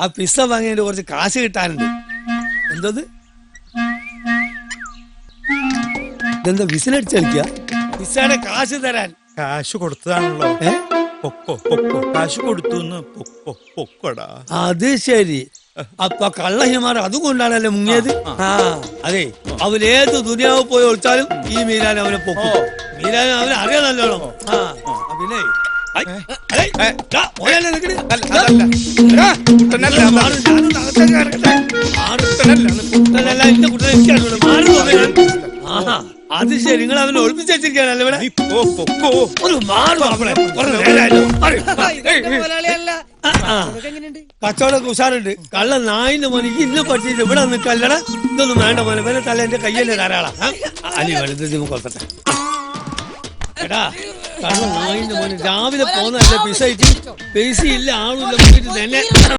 ആ പിസ്സ വാങ്ങിയതിന്റെ കുറച്ച് കാശ് കിട്ടാനുണ്ട്. എന്തത് ഇതെന്താ വിസിലടിച്ച് കളിക്കുക? പിസ്സയുടെ കാശ് തരാൻ. കാശ് കൊടുത്തതാണല്ലോ. പൊക്കോ പൊക്കോ, കാശ് കൊടുത്തു. പൊക്കോടാ. അത് ശരി. അപ്പൊ കള്ളഹിമാർ അതുകൊണ്ടാണല്ലേ മുങ്ങിയത്. അതെ, അവനേത് ദുനിയാവ് പോയി ഒളിച്ചാലും ഈ മീരാൻ അവനെ പൊക്കും. മീരാൻ അവനെ അറിയാൻ നല്ലോണം. പിന്നെ അത് ശരി, നിങ്ങൾ അവനെ ഒളിപ്പിച്ച് വെച്ചിരിക്കാനല്ലേ ഇവിടെ? ഒരു കച്ചവടം ഉഷാറുണ്ട്. കള്ള നായിന്റെ മോനെ ഇന്ന് പഠിച്ചിട്ട് ഇവിടെ നിൽക്കല്ലട. ഇതൊന്നും വേണ്ട മോനെ, വേറെ തല എന്റെ കയ്യല്ലേ ധാരാളം. അലി വലുത് കൊടുക്കട്ടെ. എടാ കള്ള നായിന്റെ മോനെ രാവിലെ പോന്നല്ലേ പിസ ഇല്ല, ആളുമില്ല തന്നെ